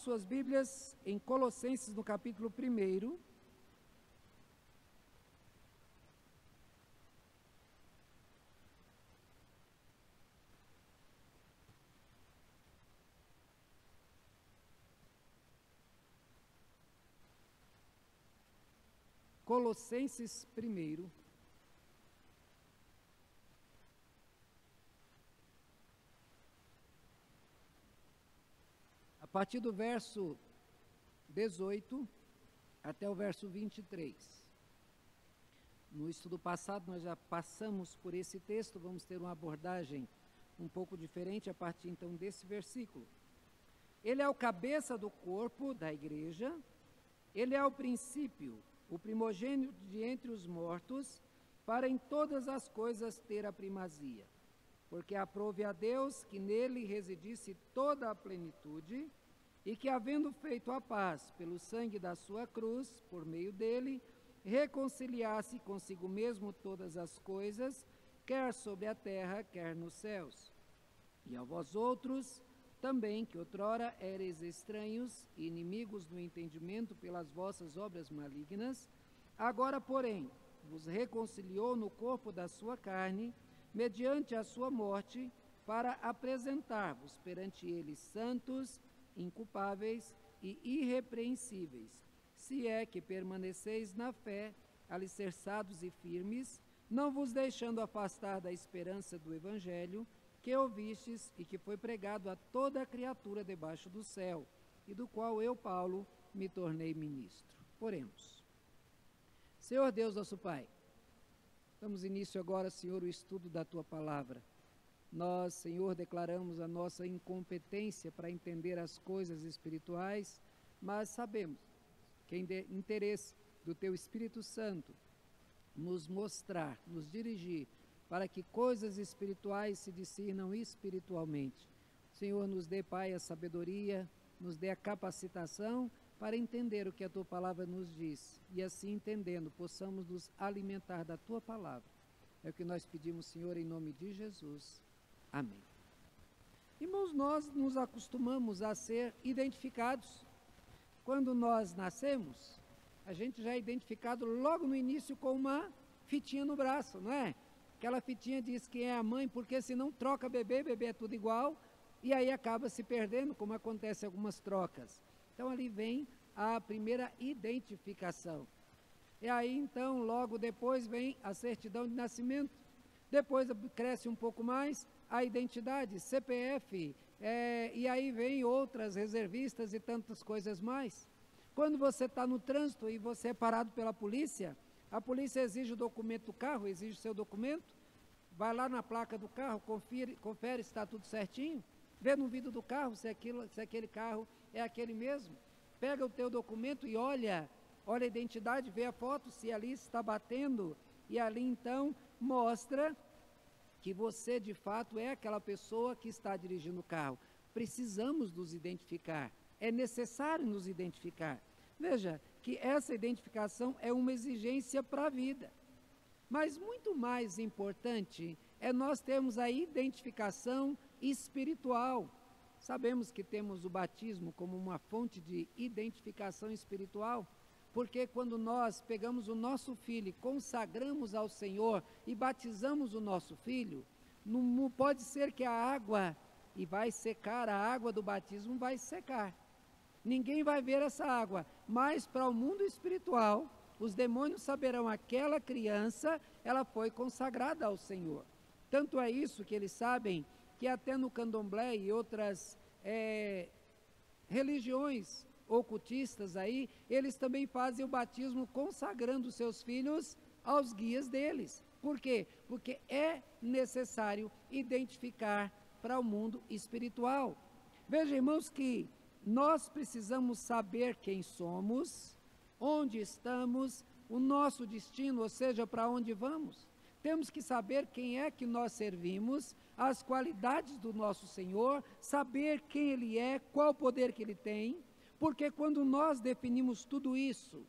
suas Bíblias em Colossenses, no capítulo 1. Colossenses 1. A partir do verso 18 até o verso 23. No estudo passado nós já passamos por esse texto, vamos ter uma abordagem um pouco diferente a partir então desse versículo. Ele é o cabeça do corpo da igreja, ele é o princípio, o primogênito de entre os mortos, para em todas as coisas ter a primazia. Porque aprove a Deus que nele residisse toda a plenitude, e que, havendo feito a paz pelo sangue da sua cruz, por meio dele, reconciliasse consigo mesmo todas as coisas, quer sobre a terra, quer nos céus. E a vós outros, também, que outrora éreis estranhos e inimigos do entendimento pelas vossas obras malignas, agora, porém, vos reconciliou no corpo da sua carne, mediante a sua morte, para apresentar-vos perante ele santos, inculpáveis e irrepreensíveis, se é que permaneceis na fé, alicerçados e firmes, não vos deixando afastar da esperança do Evangelho, que ouvistes e que foi pregado a toda a criatura debaixo do céu, e do qual eu, Paulo, me tornei ministro. Oremos. Senhor Deus, nosso Pai, damos início agora, Senhor, o estudo da Tua Palavra. Nós, Senhor, declaramos a nossa incompetência para entender as coisas espirituais, mas sabemos que é interesse do Teu Espírito Santo nos mostrar, nos dirigir, para que coisas espirituais se discernam espiritualmente. Senhor, nos dê, Pai, a sabedoria, nos dê a capacitação para entender o que a Tua Palavra nos diz, e assim entendendo, possamos nos alimentar da Tua Palavra. É o que nós pedimos, Senhor, em nome de Jesus. Amém. Irmãos, nós nos acostumamos a ser identificados. Quando nós nascemos, a gente já é identificado logo no início com uma fitinha no braço, não é? Aquela fitinha diz quem é a mãe, porque se não troca bebê é tudo igual, e aí acaba se perdendo, como acontece em algumas trocas. Então ali vem a primeira identificação. E aí então, logo depois vem a certidão de nascimento. Depois cresce um pouco mais a identidade, CPF, e aí vem outras reservistas e tantas coisas mais. Quando você está no trânsito e você é parado pela polícia, a polícia exige o documento do carro, exige o seu documento, vai lá na placa do carro, confere se está tudo certinho, vê no vidro do carro se aquele carro é aquele mesmo, pega o teu documento e olha a identidade, vê a foto, se ali está batendo, e ali então mostra que você de fato é aquela pessoa que está dirigindo o carro. Precisamos nos identificar, é necessário nos identificar. Veja que essa identificação é uma exigência para a vida. Mas muito mais importante é nós termos a identificação espiritual. Sabemos que temos o batismo como uma fonte de identificação espiritual, porque quando nós pegamos o nosso filho e consagramos ao Senhor e batizamos o nosso filho, não pode ser que a água, e vai secar, a água do batismo vai secar. Ninguém vai ver essa água, mas para o mundo espiritual, os demônios saberão, aquela criança, ela foi consagrada ao Senhor. Tanto é isso que eles sabem que até no candomblé e outras religiões ocultistas aí, eles também fazem o batismo consagrando seus filhos aos guias deles. Por quê? Porque é necessário identificar para o mundo espiritual. Veja, irmãos, que nós precisamos saber quem somos, onde estamos, o nosso destino, ou seja, para onde vamos. Temos que saber quem é que nós servimos, as qualidades do nosso Senhor, saber quem Ele é, qual o poder que Ele tem, porque quando nós definimos tudo isso,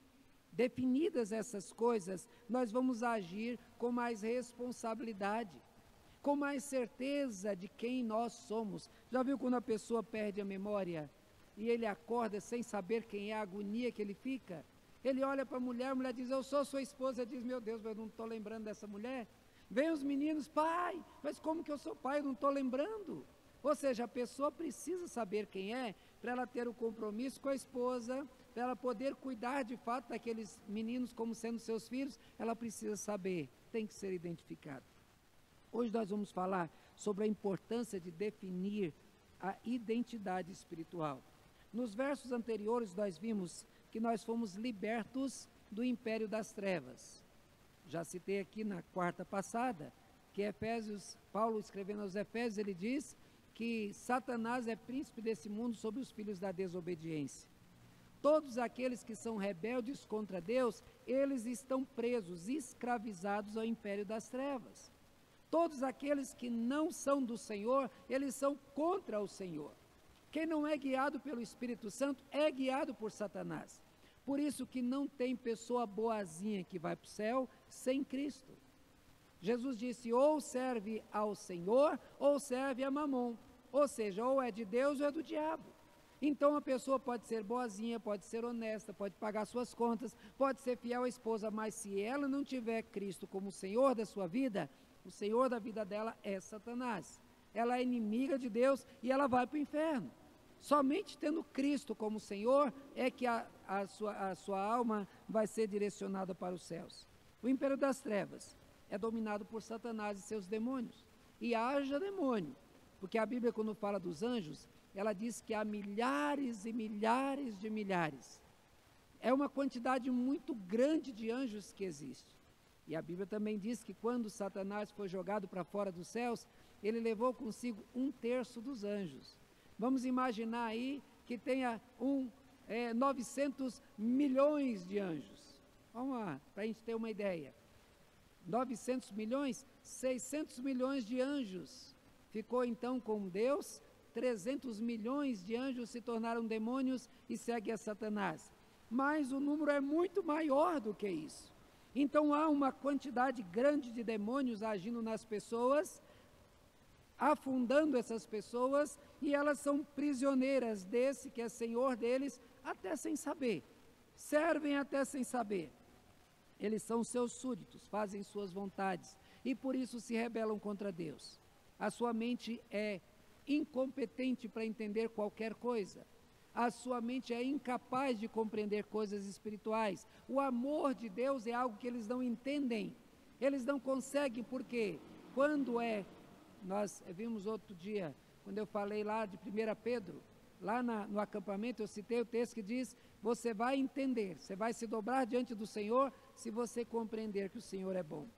definidas essas coisas, nós vamos agir com mais responsabilidade, com mais certeza de quem nós somos. Já viu quando a pessoa perde a memória? e ele acorda sem saber quem é, a agonia que ele fica. Ele olha para a mulher diz, eu sou sua esposa, diz, meu Deus, eu não estou lembrando dessa mulher. Vem os meninos, pai, mas como que eu sou pai, eu não estou lembrando. Ou seja, a pessoa precisa saber quem é, para ela ter o compromisso com a esposa, para ela poder cuidar de fato daqueles meninos como sendo seus filhos, ela precisa saber, tem que ser identificado. Hoje nós vamos falar sobre a importância de definir a identidade espiritual. Nos versos anteriores nós vimos que nós fomos libertos do império das trevas. Já citei aqui na quarta passada, que Paulo escrevendo aos Efésios, ele diz que Satanás é príncipe desse mundo sobre os filhos da desobediência. Todos aqueles que são rebeldes contra Deus, eles estão presos, escravizados ao império das trevas. Todos aqueles que não são do Senhor, eles são contra o Senhor. Quem não é guiado pelo Espírito Santo é guiado por Satanás. Por isso que não tem pessoa boazinha que vai para o céu sem Cristo. Jesus disse, ou serve ao Senhor, ou serve a Mamon. Ou seja, ou é de Deus ou é do diabo. Então a pessoa pode ser boazinha, pode ser honesta, pode pagar suas contas, pode ser fiel à esposa, mas se ela não tiver Cristo como Senhor da sua vida, o Senhor da vida dela é Satanás. Ela é inimiga de Deus e ela vai para o inferno. Somente tendo Cristo como Senhor é que a sua alma vai ser direcionada para os céus. O império das trevas é dominado por Satanás e seus demônios. E haja demônio, porque a Bíblia, quando fala dos anjos, ela diz que há milhares e milhares de milhares. É uma quantidade muito grande de anjos que existe. E a Bíblia também diz que quando Satanás foi jogado para fora dos céus, ele levou consigo 1/3 dos anjos. Vamos imaginar aí que tenha 900 milhões de anjos. Vamos lá, para a gente ter uma ideia. 900 milhões, 600 milhões de anjos. Ficou então com Deus, 300 milhões de anjos se tornaram demônios e seguem a Satanás. Mas o número é muito maior do que isso. Então há uma quantidade grande de demônios agindo nas pessoas, afundando essas pessoas, e elas são prisioneiras desse que é senhor deles, até sem saber. Servem até sem saber. Eles são seus súditos, fazem suas vontades, e por isso se rebelam contra Deus. A sua mente é incompetente para entender qualquer coisa. A sua mente é incapaz de compreender coisas espirituais. O amor de Deus é algo que eles não entendem. Eles não conseguem, porque quando nós vimos outro dia, quando eu falei lá de 1 Pedro, lá no acampamento eu citei o texto que diz, você vai entender, você vai se dobrar diante do Senhor, se você compreender que o Senhor é bom.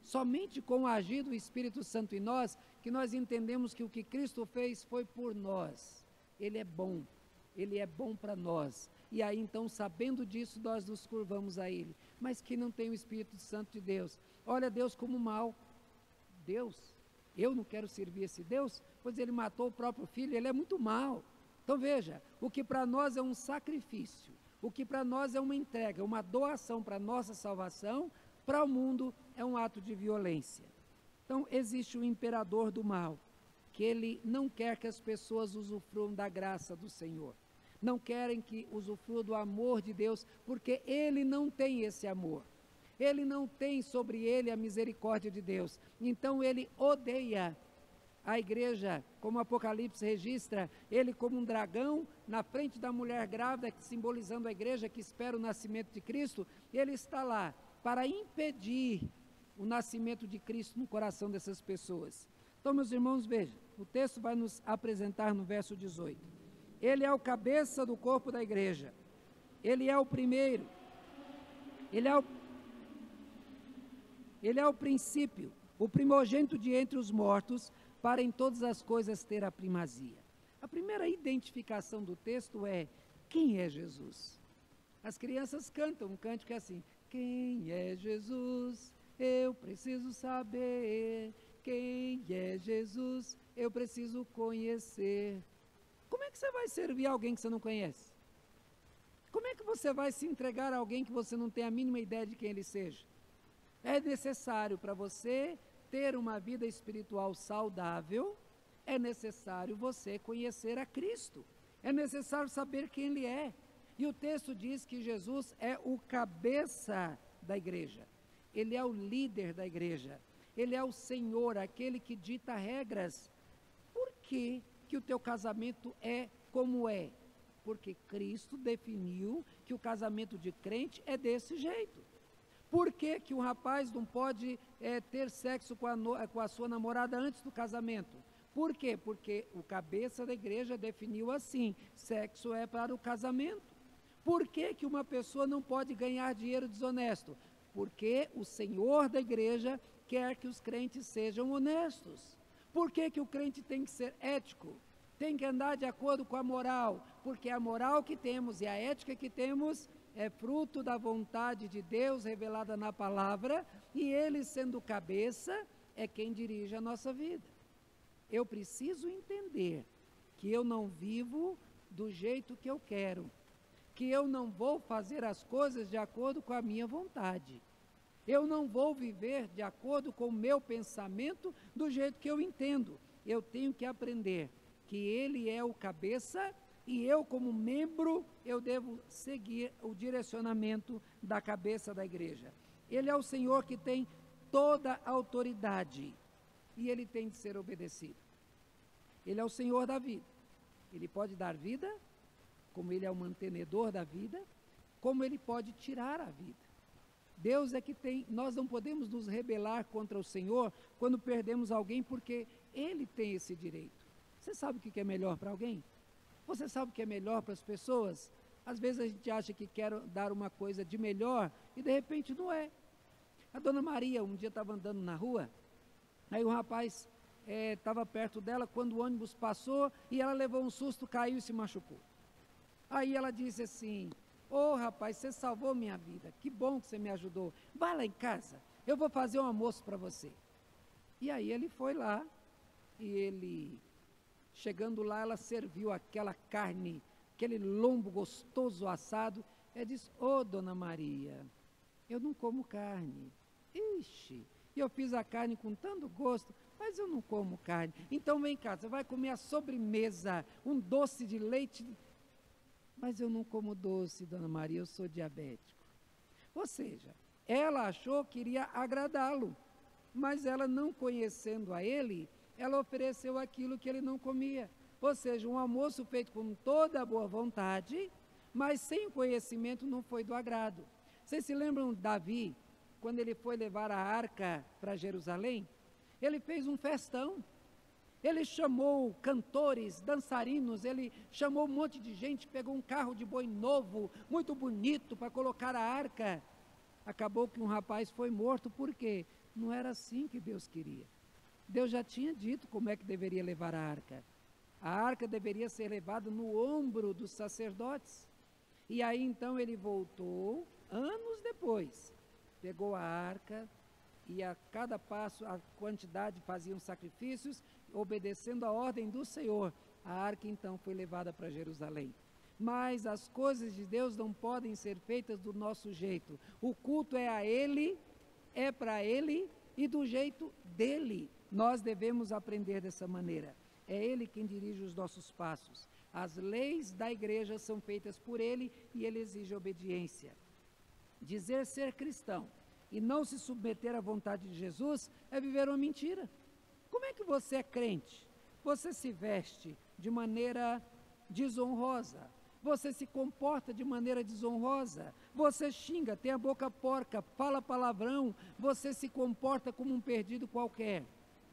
Somente com o agir do Espírito Santo em nós, que nós entendemos que o que Cristo fez foi por nós. Ele é bom para nós. E aí então, sabendo disso, nós nos curvamos a Ele. Mas que não tem o Espírito Santo de Deus, olha Deus como mal. Deus, eu não quero servir esse Deus, pois Ele matou o próprio Filho, Ele é muito mal. Então veja, o que para nós é um sacrifício, o que para nós é uma entrega, uma doação para a nossa salvação, para o mundo é um ato de violência. Então existe o imperador do mal, que ele não quer que as pessoas usufruam da graça do Senhor, não querem que usufruam do amor de Deus, porque ele não tem esse amor, ele não tem sobre ele a misericórdia de Deus, então ele odeia a igreja, como o Apocalipse registra, ele como um dragão, na frente da mulher grávida, simbolizando a igreja que espera o nascimento de Cristo, ele está lá para impedir o nascimento de Cristo no coração dessas pessoas. Então, meus irmãos, vejam, o texto vai nos apresentar no verso 18. Ele é o cabeça do corpo da igreja, ele é o primeiro, ele é o princípio, o primogênito de entre os mortos, para em todas as coisas ter a primazia. A primeira identificação do texto é, quem é Jesus? As crianças cantam um cântico que é assim, quem é Jesus? Eu preciso saber. Quem é Jesus? Eu preciso conhecer. Como é que você vai servir alguém que você não conhece? Como é que você vai se entregar a alguém que você não tem a mínima ideia de quem ele seja? É necessário para você ter uma vida espiritual saudável, é necessário você conhecer a Cristo. é necessário saber quem Ele é. E o texto diz que Jesus é o cabeça da igreja, Ele é o líder da igreja, Ele é o Senhor, aquele que dita regras. Por que o teu casamento é como é? Porque Cristo definiu que o casamento de crente é desse jeito. Por que um rapaz não pode ter sexo com a sua namorada antes do casamento? Por quê? Porque o cabeça da igreja definiu assim: sexo é para o casamento. Por que uma pessoa não pode ganhar dinheiro desonesto? Porque o Senhor da igreja quer que os crentes sejam honestos. Por que o crente tem que ser ético? Tem que andar de acordo com a moral, porque a moral que temos e a ética que temos é fruto da vontade de Deus revelada na palavra, e Ele, sendo cabeça, é quem dirige a nossa vida. Eu preciso entender que eu não vivo do jeito que eu quero, que eu não vou fazer as coisas de acordo com a minha vontade. Eu não vou viver de acordo com o meu pensamento do jeito que eu entendo. Eu tenho que aprender que Ele é o cabeça e eu, como membro, eu devo seguir o direcionamento da cabeça da igreja. Ele é o Senhor que tem toda a autoridade e Ele tem de ser obedecido. Ele é o Senhor da vida. Ele pode dar vida, como Ele é o mantenedor da vida, como Ele pode tirar a vida. Deus é que tem, nós não podemos nos rebelar contra o Senhor quando perdemos alguém, porque Ele tem esse direito. Você sabe o que é melhor para alguém? Você sabe o que é melhor para as pessoas? Às vezes a gente acha que quer dar uma coisa de melhor e de repente não é. A dona Maria um dia estava andando na rua, aí um rapaz estava perto dela quando o ônibus passou e ela levou um susto, caiu e se machucou. Aí ela disse assim: ô rapaz, você salvou minha vida, que bom que você me ajudou, vai lá em casa, eu vou fazer um almoço para você. E aí ele foi lá e chegando lá, ela serviu aquela carne, aquele lombo gostoso assado. Ela disse: ô dona Maria, eu não como carne. Ixi, eu fiz a carne com tanto gosto, mas eu não como carne. Então vem cá, você vai comer a sobremesa, um doce de leite. Mas eu não como doce, dona Maria, eu sou diabético. Ou seja, ela achou que iria agradá-lo, mas ela, não conhecendo a ele, ela ofereceu aquilo que ele não comia. Ou seja, um almoço feito com toda a boa vontade, mas sem conhecimento, não foi do agrado. Vocês se lembram de Davi, quando ele foi levar a arca para Jerusalém? Ele fez um festão. Ele chamou cantores, dançarinos, ele chamou um monte de gente, pegou um carro de boi novo, muito bonito, para colocar a arca. Acabou que um rapaz foi morto, por quê? Não era assim que Deus queria. Deus já tinha dito como é que deveria levar a arca. A arca deveria ser levada no ombro dos sacerdotes. E aí então ele voltou, anos depois, pegou a arca e a cada passo, a quantidade, faziam sacrifícios, obedecendo a ordem do Senhor. A arca então foi levada para Jerusalém. Mas as coisas de Deus não podem ser feitas do nosso jeito. O culto é a Ele, é para Ele e do jeito dEle. Nós devemos aprender dessa maneira. É Ele quem dirige os nossos passos. As leis da igreja são feitas por Ele e Ele exige obediência. Dizer ser cristão e não se submeter à vontade de Jesus é viver uma mentira. Como é que você é crente? Você se veste de maneira desonrosa, você se comporta de maneira desonrosa, você xinga, tem a boca porca, fala palavrão, você se comporta como um perdido qualquer.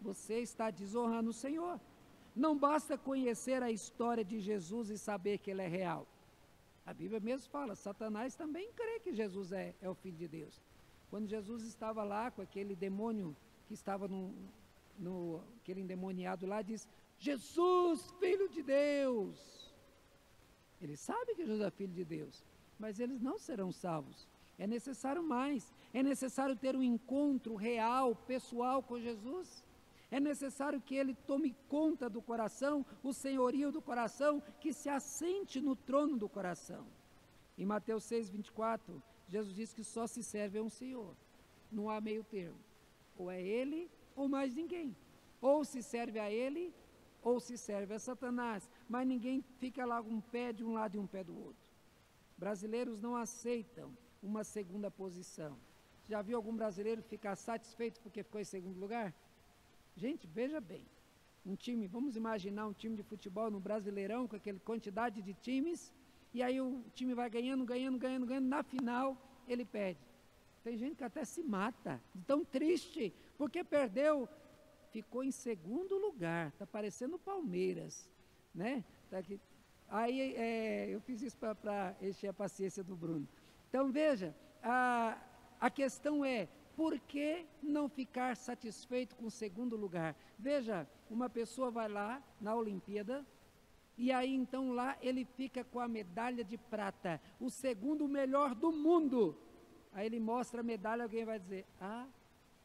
Você está desonrando o Senhor. Não basta conhecer a história de Jesus e saber que Ele é real. A Bíblia mesmo fala, Satanás também crê que Jesus é o Filho de Deus. Quando Jesus estava lá com aquele demônio que estava aquele endemoniado lá, diz: Jesus, Filho de Deus. Ele sabe que Jesus é Filho de Deus, mas eles não serão salvos. É necessário mais, é necessário ter um encontro real, pessoal com Jesus. É necessário que Ele tome conta do coração, o senhorio do coração, que se assente no trono do coração. Em Mateus 6:24, Jesus diz que só se serve a um Senhor, não há meio termo. Ou é Ele, ou mais ninguém. Ou se serve a Ele, ou se serve a Satanás. mas ninguém fica lá um pé de um lado e um pé do outro. Brasileiros não aceitam uma segunda posição. Já viu algum brasileiro ficar satisfeito porque ficou em segundo lugar? Gente, veja bem, um time, vamos imaginar um time de futebol no Brasileirão, com aquela quantidade de times, e aí o time vai ganhando, na final ele perde. Tem gente que até se mata, de tão triste, porque perdeu, ficou em segundo lugar, está parecendo o Palmeiras, né? Tá aqui. Aí eu fiz isso para encher a paciência do Bruno. Então veja, a questão é, por que não ficar satisfeito com o segundo lugar? Veja, uma pessoa vai lá na Olimpíada, e aí então lá ele fica com a medalha de prata, o segundo melhor do mundo. Aí ele mostra a medalha, alguém vai dizer,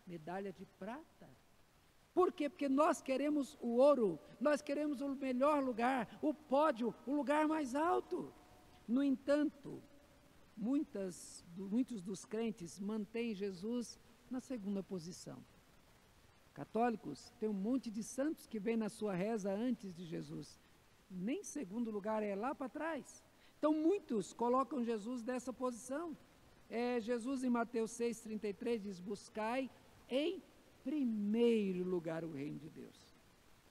medalha de prata? Por quê? Porque nós queremos o ouro, nós queremos o melhor lugar, o pódio, o lugar mais alto. No entanto, muitos dos crentes mantêm Jesus na segunda posição. Católicos, tem um monte de santos que vem na sua reza antes de Jesus. Nem segundo lugar, é lá para trás. Então, muitos colocam Jesus nessa posição. Jesus, em Mateus 6,33, diz, buscai em primeiro lugar o reino de Deus.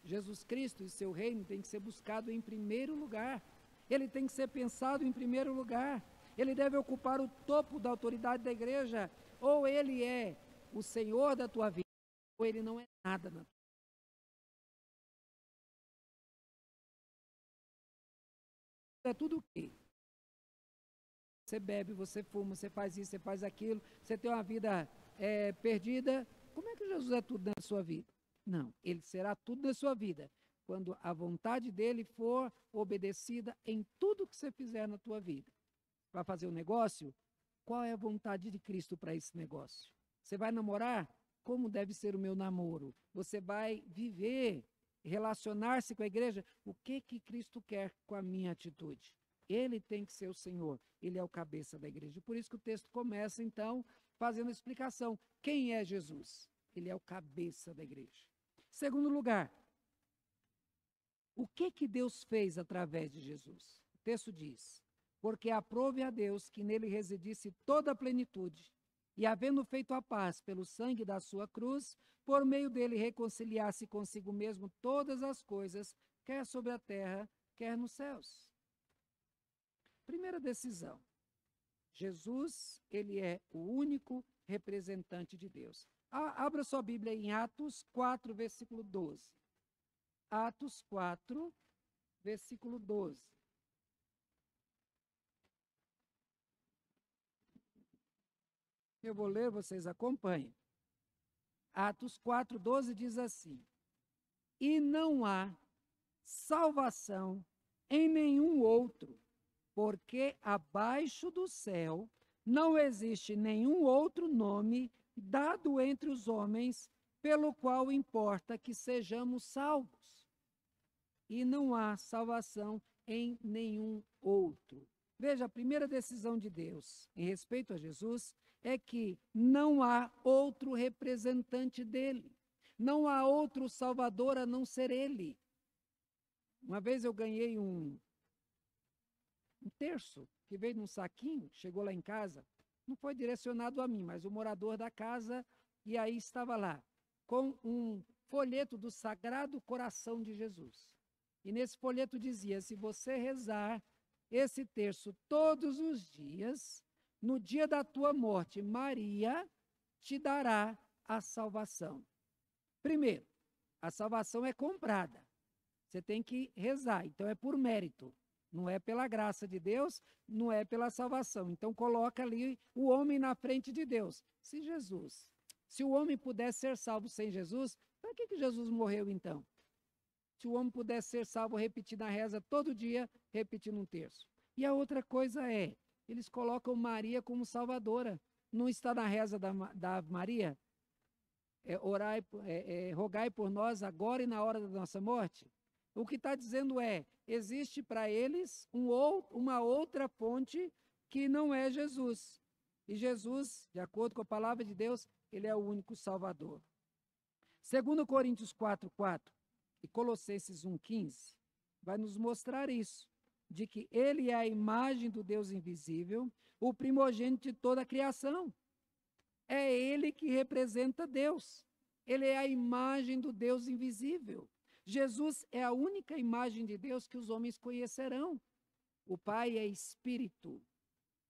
Jesus Cristo e seu reino tem que ser buscado em primeiro lugar. Ele tem que ser pensado em primeiro lugar. Ele deve ocupar o topo da autoridade da igreja. Ou ele é o Senhor da tua vida, ou ele não é nada na tua vida. É tudo o quê? Você bebe, você fuma, você faz isso, você faz aquilo, você tem uma vida perdida. Como é que Jesus é tudo na sua vida? Não, ele será tudo na sua vida, quando a vontade dele for obedecida em tudo que você fizer na tua vida. Vai fazer um negócio? Qual é a vontade de Cristo para esse negócio? Você vai namorar? Como deve ser o meu namoro? Você vai viver, relacionar-se com a igreja? O que Cristo quer com a minha atitude? Ele tem que ser o Senhor, ele é o cabeça da igreja. Por isso que o texto começa, então, fazendo a explicação. Quem é Jesus? Ele é o cabeça da igreja. Segundo lugar, o que Deus fez através de Jesus? O texto diz, porque aprove a Deus que nele residisse toda a plenitude, e havendo feito a paz pelo sangue da sua cruz, por meio dele reconciliasse consigo mesmo todas as coisas, quer sobre a terra, quer nos céus. Primeira decisão, Jesus, ele é o único representante de Deus. Abra sua Bíblia em Atos 4, versículo 12. Atos 4, versículo 12. Eu vou ler, vocês acompanhem. Atos 4, 12 diz assim, e não há salvação em nenhum outro, porque abaixo do céu não existe nenhum outro nome dado entre os homens, pelo qual importa que sejamos salvos. E não há salvação em nenhum outro. Veja, a primeira decisão de Deus em respeito a Jesus é que não há outro representante dele. Não há outro Salvador a não ser ele. Uma vez eu ganhei um terço que veio num saquinho, chegou lá em casa, não foi direcionado a mim, mas o morador da casa, e aí estava lá, com um folheto do Sagrado Coração de Jesus. E nesse folheto dizia, se você rezar esse terço todos os dias, no dia da tua morte, Maria te dará a salvação. Primeiro, a salvação é comprada. Você tem que rezar, então é por mérito. Não é pela graça de Deus, não é pela salvação. Então coloca ali o homem na frente de Deus. Se o homem pudesse ser salvo sem Jesus, para que Jesus morreu então? Se o homem pudesse ser salvo repetindo a reza todo dia, repetindo um terço. E a outra coisa é, eles colocam Maria como salvadora. Não está na reza da Maria? Rogai por nós agora e na hora da nossa morte? O que está dizendo é, existe para eles uma outra fonte que não é Jesus. E Jesus, de acordo com a palavra de Deus, ele é o único Salvador. 2 Coríntios 4, 4 e Colossenses 1, 15, vai nos mostrar isso, de que ele é a imagem do Deus invisível, o primogênito de toda a criação. É ele que representa Deus. Ele é a imagem do Deus invisível. Jesus é a única imagem de Deus que os homens conhecerão. O Pai é espírito.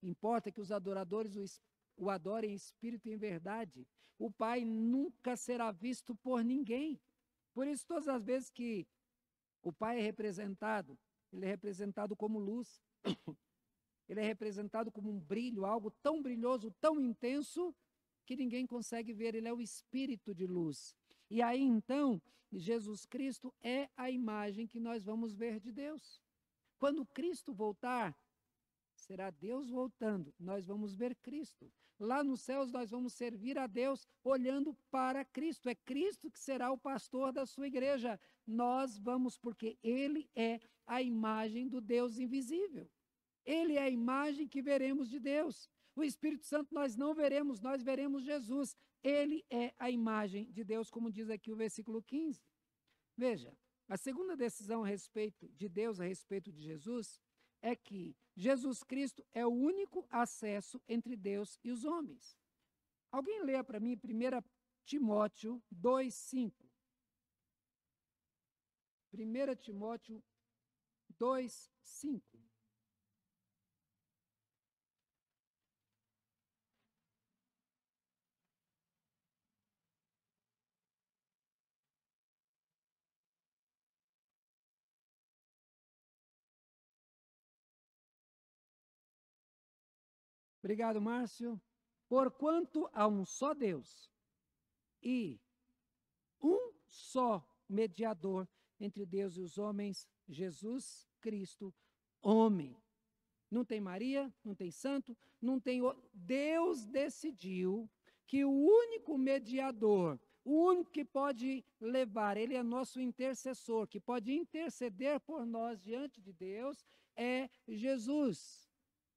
Importa que os adoradores o adorem em espírito e em verdade. O Pai nunca será visto por ninguém. Por isso, todas as vezes que o Pai é representado, ele é representado como luz. Ele é representado como um brilho, algo tão brilhoso, tão intenso, que ninguém consegue ver. Ele é o espírito de luz. E aí, então, Jesus Cristo é a imagem que nós vamos ver de Deus. Quando Cristo voltar, será Deus voltando, nós vamos ver Cristo. Lá nos céus nós vamos servir a Deus olhando para Cristo. É Cristo que será o pastor da sua igreja. Nós vamos, porque Ele é a imagem do Deus invisível. Ele é a imagem que veremos de Deus. O Espírito Santo nós não veremos, nós veremos Jesus. Ele é a imagem de Deus, como diz aqui o versículo 15. Veja, a segunda decisão a respeito de Deus, a respeito de Jesus, é que Jesus Cristo é o único acesso entre Deus e os homens. Alguém leia para mim 1 Timóteo 2:5. 1 Timóteo 2:5. Obrigado, Márcio. Porquanto há um só Deus e um só mediador entre Deus e os homens, Jesus Cristo, homem. Não tem Maria, não tem santo, não tem... Deus decidiu que o único mediador, o único que pode levar, ele é nosso intercessor, que pode interceder por nós diante de Deus, é Jesus.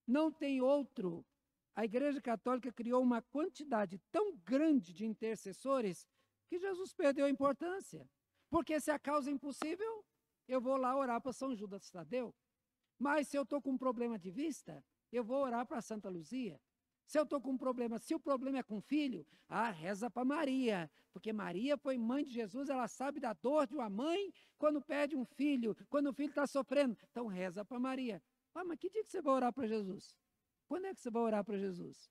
Não tem outro. A Igreja Católica criou uma quantidade tão grande de intercessores que Jesus perdeu a importância. Porque se a causa é impossível, eu vou lá orar para São Judas Tadeu. Mas se eu estou com um problema de vista, eu vou orar para Santa Luzia. Se eu estou com um problema, se o problema é com filho, reza para Maria, porque Maria foi mãe de Jesus, ela sabe da dor de uma mãe quando perde um filho, quando o filho está sofrendo. Então reza para Maria. Mas que dia que você vai orar para Jesus? Quando é que você vai orar para Jesus?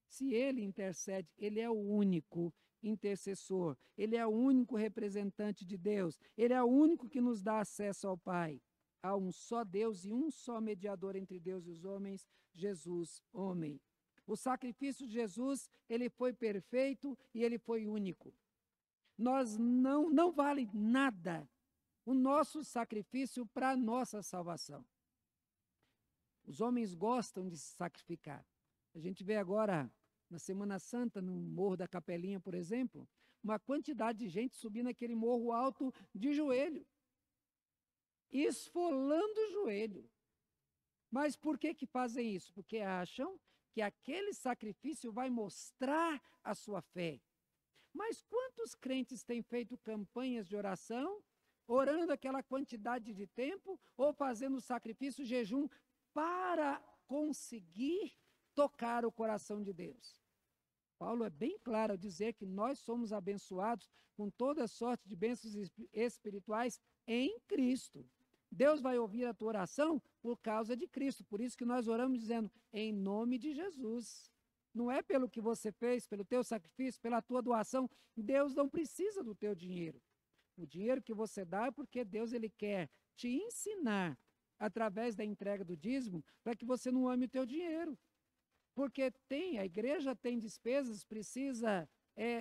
Se ele intercede, ele é o único intercessor, ele é o único representante de Deus, ele é o único que nos dá acesso ao Pai. Há um só Deus e um só mediador entre Deus e os homens, Jesus, homem. O sacrifício de Jesus, ele foi perfeito e ele foi único. Nós não vale nada o nosso sacrifício para a nossa salvação. Os homens gostam de se sacrificar. A gente vê agora, na Semana Santa, no Morro da Capelinha, por exemplo, uma quantidade de gente subindo aquele morro alto de joelho, esfolando o joelho. Mas por que fazem isso? Porque acham que aquele sacrifício vai mostrar a sua fé. Mas quantos crentes têm feito campanhas de oração, orando aquela quantidade de tempo, ou fazendo sacrifício, jejum, para conseguir tocar o coração de Deus? Paulo é bem claro ao dizer que nós somos abençoados com toda sorte de bênçãos espirituais em Cristo. Deus vai ouvir a tua oração por causa de Cristo. Por isso que nós oramos dizendo, em nome de Jesus. Não é pelo que você fez, pelo teu sacrifício, pela tua doação. Deus não precisa do teu dinheiro. O dinheiro que você dá é porque Deus ele quer te ensinar através da entrega do dízimo para que você não ame o teu dinheiro. Porque a igreja tem despesas, precisa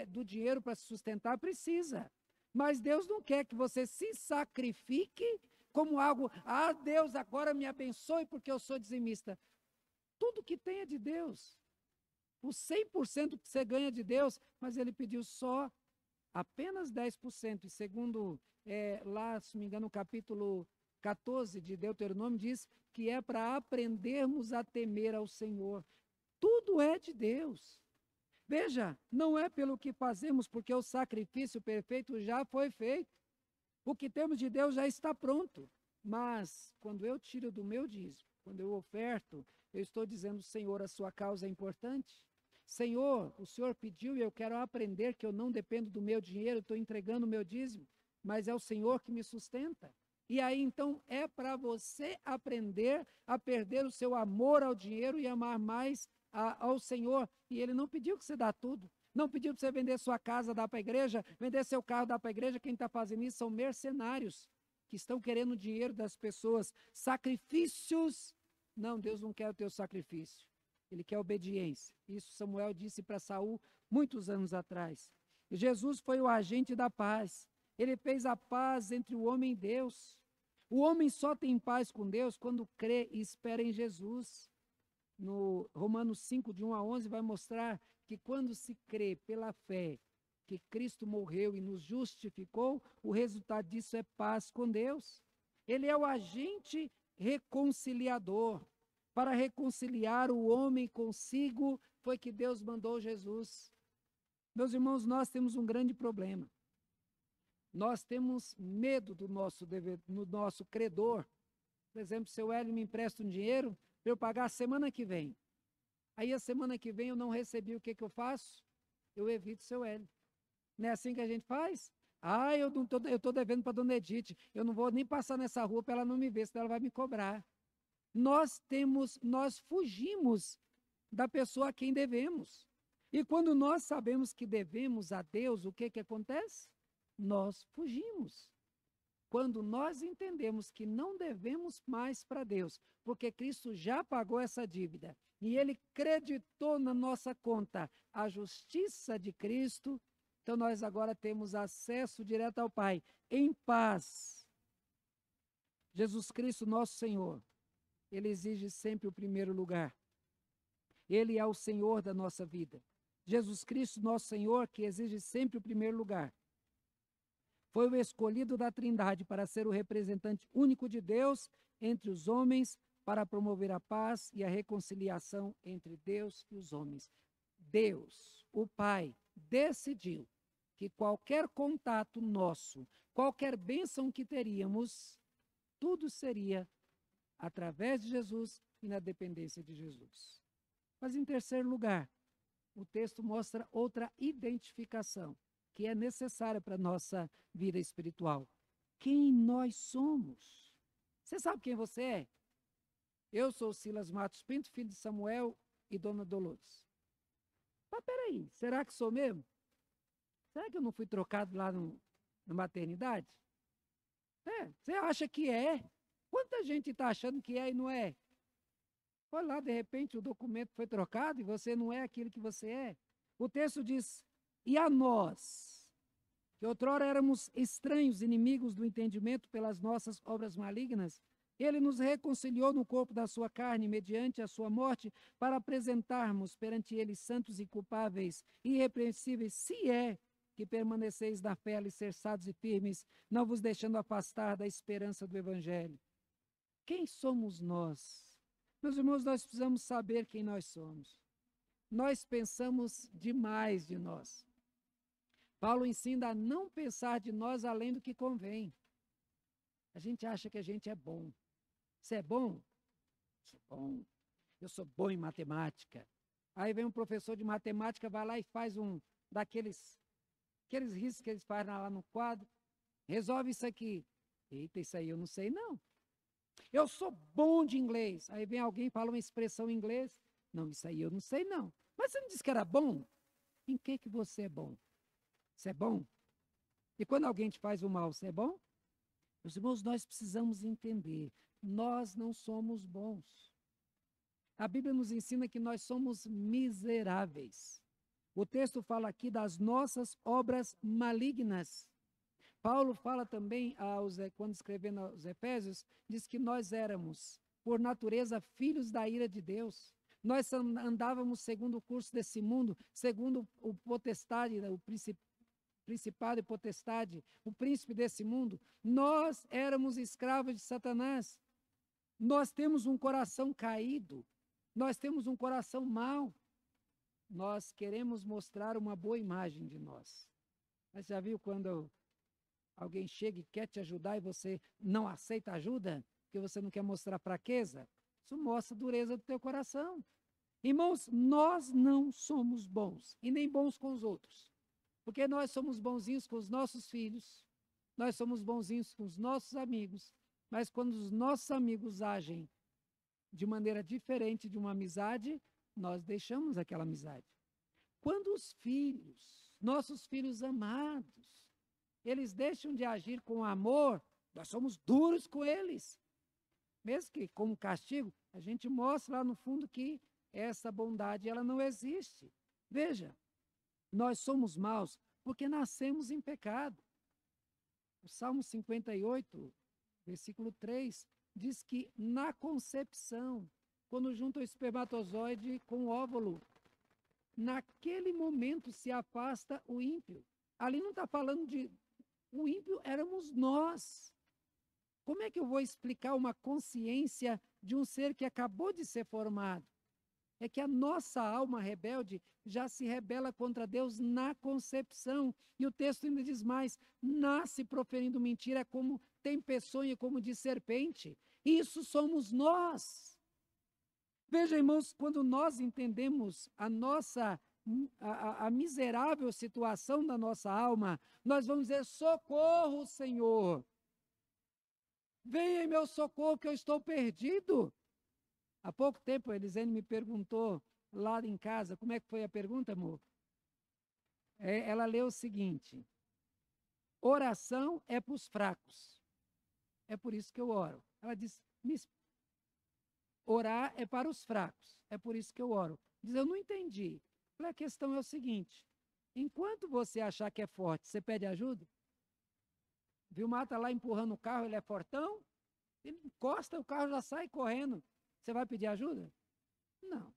do dinheiro para se sustentar, precisa. Mas Deus não quer que você se sacrifique como algo, Deus agora me abençoe porque eu sou dizimista. Tudo que tem é de Deus. O 100% que você ganha de Deus, mas ele pediu só apenas 10%. E segundo, lá, se não me engano, o capítulo 14 de Deuteronômio diz que é para aprendermos a temer ao Senhor. Tudo é de Deus. Veja, não é pelo que fazemos, porque o sacrifício perfeito já foi feito. O que temos de Deus já está pronto. Mas, quando eu tiro do meu dízimo, quando eu oferto, eu estou dizendo, Senhor, a sua causa é importante. Senhor, o Senhor pediu e eu quero aprender que eu não dependo do meu dinheiro, estou entregando o meu dízimo, mas é o Senhor que me sustenta. E aí, então, é para você aprender a perder o seu amor ao dinheiro e amar mais ao Senhor. E Ele não pediu que você dá tudo. Não pediu para você vender sua casa, dar para a igreja, vender seu carro, dar para a igreja. Quem está fazendo isso são mercenários que estão querendo o dinheiro das pessoas. Sacrifícios. Não, Deus não quer o teu sacrifício. Ele quer obediência. Isso Samuel disse para Saul muitos anos atrás. Jesus foi o agente da paz. Ele fez a paz entre o homem e Deus. O homem só tem paz com Deus quando crê e espera em Jesus. No Romanos 5, de 1 a 11, vai mostrar que quando se crê pela fé que Cristo morreu e nos justificou, o resultado disso é paz com Deus. Ele é o agente reconciliador. Para reconciliar o homem consigo, foi que Deus mandou Jesus. Meus irmãos, nós temos um grande problema. Nós temos medo do nosso credor. Por exemplo, se o Hélio me empresta um dinheiro para eu pagar a semana que vem. Aí a semana que vem eu não recebi, o que eu faço? Eu evito o seu Hélio. Não é assim que a gente faz? Eu estou devendo para a dona Edith, eu não vou nem passar nessa rua para ela não me ver, senão ela vai me cobrar. Nós fugimos da pessoa a quem devemos. E quando nós sabemos que devemos a Deus, o que acontece? Nós fugimos. Quando nós entendemos que não devemos mais para Deus, porque Cristo já pagou essa dívida, e Ele creditou na nossa conta a justiça de Cristo, então nós agora temos acesso direto ao Pai, em paz. Jesus Cristo, nosso Senhor, Ele exige sempre o primeiro lugar. Ele é o Senhor da nossa vida. Jesus Cristo, nosso Senhor, que exige sempre o primeiro lugar. Foi o escolhido da Trindade para ser o representante único de Deus entre os homens, para promover a paz e a reconciliação entre Deus e os homens. Deus, o Pai, decidiu que qualquer contato nosso, qualquer bênção que teríamos, tudo seria através de Jesus e na dependência de Jesus. Mas, em terceiro lugar, o texto mostra outra identificação que é necessária para a nossa vida espiritual. Quem nós somos? Você sabe quem você é? Eu sou Silas Matos Pinto, filho de Samuel e dona Dolores. Mas peraí, será que sou mesmo? Será que eu não fui trocado lá na maternidade? Você acha que é? Quanta gente está achando que é e não é? Foi lá, de repente, o documento foi trocado e você não é aquilo que você é. O texto diz, e a nós, que outrora éramos estranhos, inimigos do entendimento pelas nossas obras malignas, Ele nos reconciliou no corpo da sua carne, mediante a sua morte, para apresentarmos perante Ele santos e culpáveis, irrepreensíveis, se é que permaneceis na fé, alicerçados e firmes, não vos deixando afastar da esperança do Evangelho. Quem somos nós? Meus irmãos, nós precisamos saber quem nós somos. Nós pensamos demais de nós. Paulo ensina a não pensar de nós além do que convém. A gente acha que a gente é bom. Você é bom? Sou bom. Eu sou bom em matemática. Aí vem um professor de matemática, vai lá e faz aqueles riscos que eles fazem lá no quadro. Resolve isso aqui. Eita, isso aí eu não sei não. Eu sou bom de inglês. Aí vem alguém e fala uma expressão em inglês. Não, isso aí eu não sei não. Mas você não disse que era bom? Em que você é bom? Você é bom? E quando alguém te faz o mal, você é bom? Meus irmãos, nós precisamos entender. Nós não somos bons. A Bíblia nos ensina que nós somos miseráveis. O texto fala aqui das nossas obras malignas. Paulo fala também, quando escrevendo aos Efésios, diz que nós éramos, por natureza, filhos da ira de Deus. Nós andávamos segundo o curso desse mundo, segundo o potestade, o principado e potestade, o príncipe desse mundo. Nós éramos escravos de Satanás. Nós temos um coração caído. Nós temos um coração mau. Nós queremos mostrar uma boa imagem de nós. Mas já viu quando alguém chega e quer te ajudar e você não aceita ajuda, porque você não quer mostrar fraqueza, isso mostra a dureza do teu coração. Irmãos, nós não somos bons, e nem bons com os outros, porque nós somos bonzinhos com os nossos filhos, nós somos bonzinhos com os nossos amigos, mas quando os nossos amigos agem de maneira diferente de uma amizade, nós deixamos aquela amizade. Quando os filhos, nossos filhos amados, eles deixam de agir com amor, nós somos duros com eles. Mesmo que como castigo, a gente mostra lá no fundo que essa bondade ela não existe. Veja, nós somos maus porque nascemos em pecado. O Salmo 58, versículo 3, diz que na concepção, quando junta o espermatozoide com o óvulo, naquele momento se afasta o ímpio. Ali não está falando de... O ímpio éramos nós. Como é que eu vou explicar uma consciência de um ser que acabou de ser formado? É que a nossa alma rebelde já se rebela contra Deus na concepção. E o texto ainda diz mais, nasce proferindo mentira como tem peçonha, como de serpente. Isso somos nós. Veja, irmãos, quando nós entendemos a nossa a miserável situação da nossa alma, nós vamos dizer, socorro, Senhor. Venha em meu socorro que eu estou perdido. Há pouco tempo, a Elisene me perguntou lá em casa, como é que foi a pergunta, amor? Ela leu o seguinte, oração é para os fracos. É por isso que eu oro. Ela disse, orar é para os fracos. É por isso que eu oro. Diz, eu não entendi. A questão é o seguinte, enquanto você achar que é forte, você pede ajuda? Vilmar está lá empurrando o carro, ele é fortão, ele encosta, o carro já sai correndo. Você vai pedir ajuda? Não.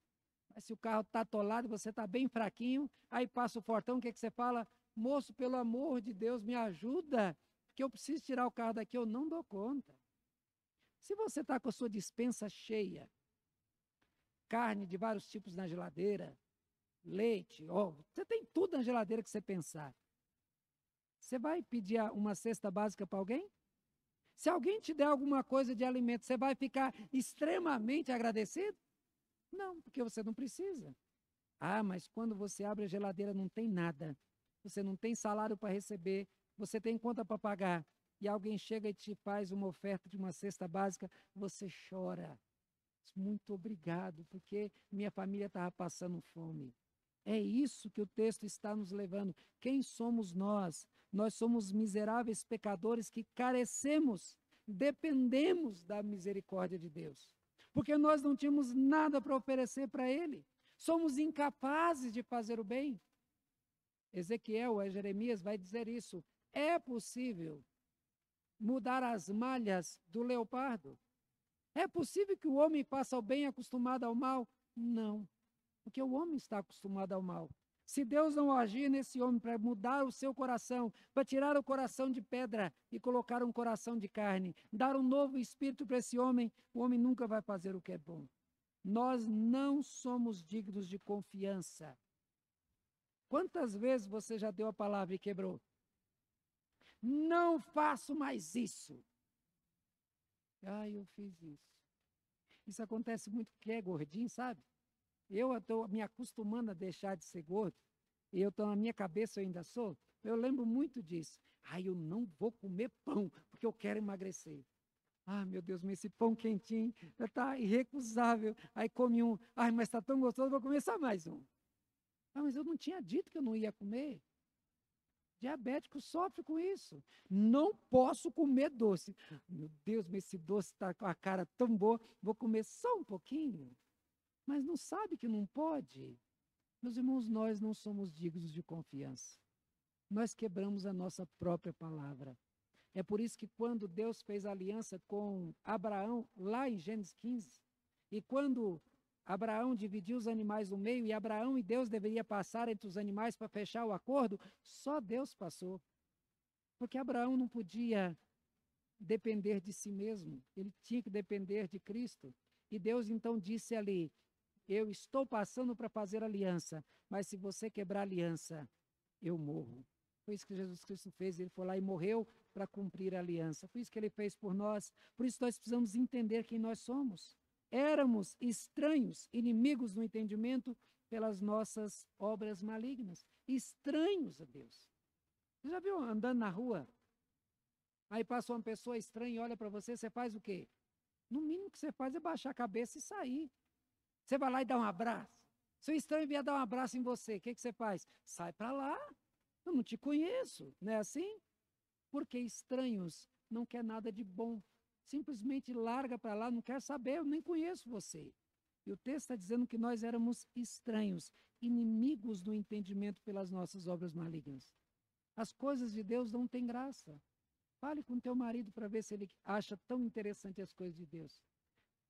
Mas se o carro está atolado e você está bem fraquinho, aí passa o fortão, o que, que você fala? Moço, pelo amor de Deus, me ajuda, porque eu preciso tirar o carro daqui, eu não dou conta. Se você está com a sua despensa cheia, carne de vários tipos na geladeira, leite, ovo, você tem tudo na geladeira que você pensar. Você vai pedir uma cesta básica para alguém? Se alguém te der alguma coisa de alimento, você vai ficar extremamente agradecido? Não, porque você não precisa. Ah, mas quando você abre a geladeira não tem nada. Você não tem salário para receber, você tem conta para pagar. E alguém chega e te faz uma oferta de uma cesta básica, você chora. Muito obrigado, porque minha família estava passando fome. É isso que o texto está nos levando. Quem somos nós? Nós somos miseráveis pecadores que carecemos, dependemos da misericórdia de Deus. Porque nós não tínhamos nada para oferecer para Ele. Somos incapazes de fazer o bem. Ezequiel, Jeremias vai dizer isso. É possível mudar as malhas do leopardo? É possível que o homem faça o bem acostumado ao mal? Não. Porque o homem está acostumado ao mal. Se Deus não agir nesse homem para mudar o seu coração, para tirar o coração de pedra e colocar um coração de carne, dar um novo espírito para esse homem, o homem nunca vai fazer o que é bom. Nós não somos dignos de confiança. Quantas vezes você já deu a palavra e quebrou? Não faço mais isso. Eu fiz isso. Isso acontece muito porque é gordinho, sabe? Eu estou me acostumando a deixar de ser gordo, e eu estou na minha cabeça, eu ainda sou. Eu lembro muito disso. Eu não vou comer pão, porque eu quero emagrecer. Meu Deus, mas esse pão quentinho está irrecusável. Aí come um, mas está tão gostoso, vou comer só mais um. Mas eu não tinha dito que eu não ia comer. Diabético sofre com isso. Não posso comer doce. Meu Deus, mas esse doce está com a cara tão boa, vou comer só um pouquinho. Mas não sabe que não pode. Meus irmãos, nós não somos dignos de confiança. Nós quebramos a nossa própria palavra. É por isso que quando Deus fez aliança com Abraão, lá em Gênesis 15, e quando Abraão dividiu os animais no meio, e Abraão e Deus deveriam passar entre os animais para fechar o acordo, só Deus passou. Porque Abraão não podia depender de si mesmo, ele tinha que depender de Cristo. E Deus então disse ali, eu estou passando para fazer aliança, mas se você quebrar a aliança, eu morro. Foi isso que Jesus Cristo fez, ele foi lá e morreu para cumprir a aliança. Foi isso que ele fez por nós. Por isso nós precisamos entender quem nós somos. Éramos estranhos, inimigos do entendimento pelas nossas obras malignas. Estranhos a Deus. Você já viu andando na rua? Aí passa uma pessoa estranha e olha para você, você faz o quê? No mínimo que você faz é baixar a cabeça e sair. Você vai lá e dá um abraço. Se o estranho vier dar um abraço em você, o que você faz? Sai para lá. Eu não te conheço, não é assim? Porque estranhos não quer nada de bom. Simplesmente larga para lá, não quer saber, eu nem conheço você. E o texto está dizendo que nós éramos estranhos, inimigos do entendimento pelas nossas obras malignas. As coisas de Deus não têm graça. Fale com teu marido para ver se ele acha tão interessante as coisas de Deus.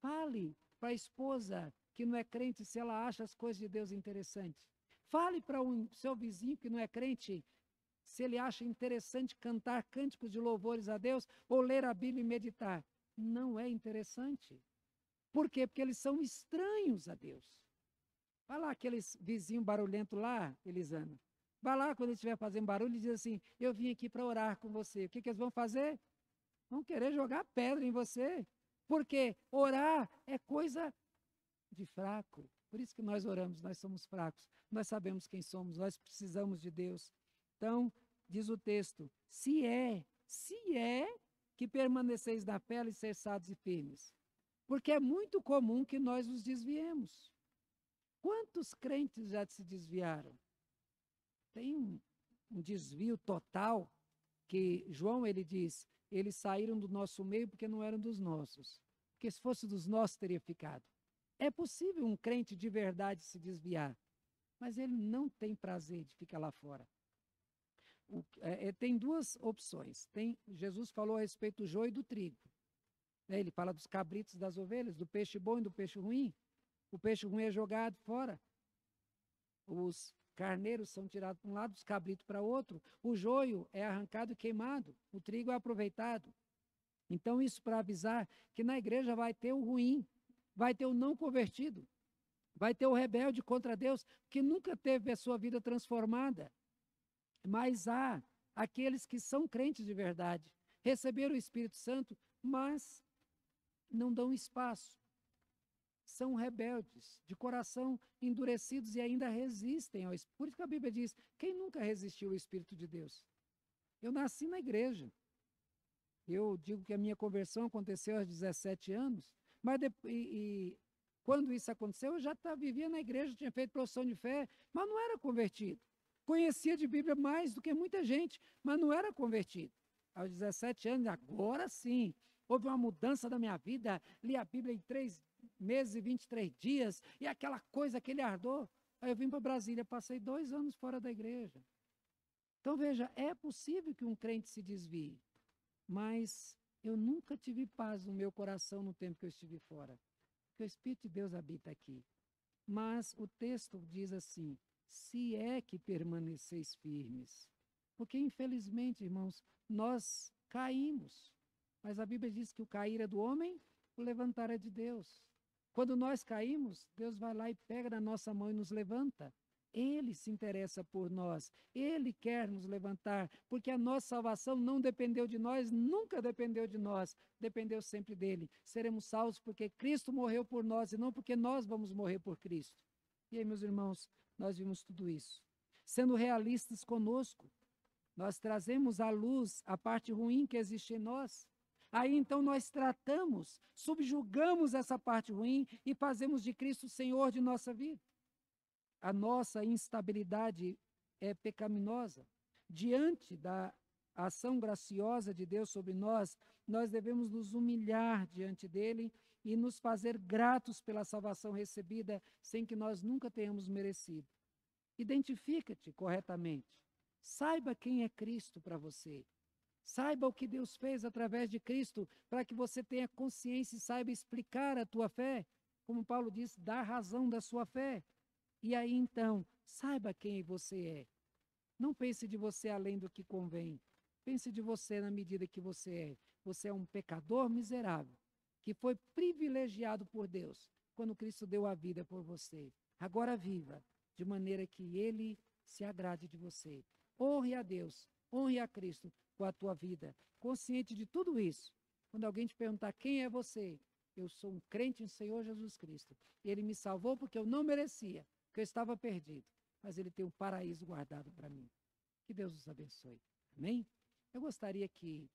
Fale para a esposa que não é crente se ela acha as coisas de Deus interessantes. Fale para o seu vizinho que não é crente se ele acha interessante cantar cânticos de louvores a Deus ou ler a Bíblia e meditar. Não é interessante. Por quê? Porque eles são estranhos a Deus. Vai lá aqueles vizinhos barulhentos lá, Elisana. Vai lá quando ele estiver fazendo barulho e diz assim, eu vim aqui para orar com você. O que eles vão fazer? Vão querer jogar pedra em você. Porque orar é coisa de fraco. Por isso que nós oramos, nós somos fracos. Nós sabemos quem somos, nós precisamos de Deus. Então, diz o texto, se é que permaneceis na fé alicerçados e firmes. Porque é muito comum que nós nos desviemos. Quantos crentes já se desviaram? Tem um desvio total que João, ele diz, eles saíram do nosso meio porque não eram dos nossos. Porque se fosse dos nossos, teria ficado. É possível um crente de verdade se desviar, mas ele não tem prazer de ficar lá fora. Tem duas opções. Jesus falou a respeito do joio e do trigo. Ele fala dos cabritos, das ovelhas, do peixe bom e do peixe ruim. O peixe ruim é jogado fora. Os carneiros são tirados para um lado, os cabritos para outro. O joio é arrancado e queimado. O trigo é aproveitado. Então, isso para avisar que na igreja vai ter o ruim, vai ter o não convertido, vai ter o rebelde contra Deus, que nunca teve a sua vida transformada. Mas há aqueles que são crentes de verdade, receberam o Espírito Santo, mas não dão espaço. São rebeldes, de coração endurecidos e ainda resistem ao Espírito. Por isso que a Bíblia diz, quem nunca resistiu ao Espírito de Deus? Eu nasci na igreja. Eu digo que a minha conversão aconteceu aos 17 anos, mas quando isso aconteceu, eu já vivia na igreja, tinha feito profissão de fé, mas não era convertido. Conhecia de Bíblia mais do que muita gente, mas não era convertido. Aos 17 anos, agora sim, houve uma mudança da minha vida, li a Bíblia em 3 meses e 23 dias, e aquela coisa, aquele ardor. Aí eu vim para Brasília, passei 2 anos fora da igreja. Então, veja, é possível que um crente se desvie, mas eu nunca tive paz no meu coração no tempo que eu estive fora, porque o Espírito de Deus habita aqui. Mas o texto diz assim, se é que permaneceis firmes. Porque, infelizmente, irmãos, nós caímos. Mas a Bíblia diz que o cair é do homem, o levantar é de Deus. Quando nós caímos, Deus vai lá e pega na nossa mão e nos levanta. Ele se interessa por nós, Ele quer nos levantar, porque a nossa salvação não dependeu de nós, nunca dependeu de nós, dependeu sempre dEle. Seremos salvos porque Cristo morreu por nós e não porque nós vamos morrer por Cristo. E aí, meus irmãos, nós vimos tudo isso. Sendo realistas conosco, nós trazemos à luz a parte ruim que existe em nós. Aí então nós tratamos, subjugamos essa parte ruim e fazemos de Cristo o Senhor de nossa vida. A nossa instabilidade é pecaminosa. Diante da ação graciosa de Deus sobre nós, nós devemos nos humilhar diante dele e nos fazer gratos pela salvação recebida sem que nós nunca tenhamos merecido. Identifica-te corretamente. Saiba quem é Cristo para você. Saiba o que Deus fez através de Cristo para que você tenha consciência e saiba explicar a tua fé. Como Paulo diz, dá razão da sua fé. E aí, então, saiba quem você é. Não pense de você além do que convém. Pense de você na medida que você é. Você é um pecador miserável, que foi privilegiado por Deus, quando Cristo deu a vida por você. Agora viva, de maneira que Ele se agrade de você. Honre a Deus, honre a Cristo com a tua vida. Consciente de tudo isso, quando alguém te perguntar quem é você, eu sou um crente em Senhor Jesus Cristo. Ele me salvou porque eu não merecia, porque eu estava perdido. Mas Ele tem um paraíso guardado para mim. Que Deus os abençoe. Amém? Eu gostaria que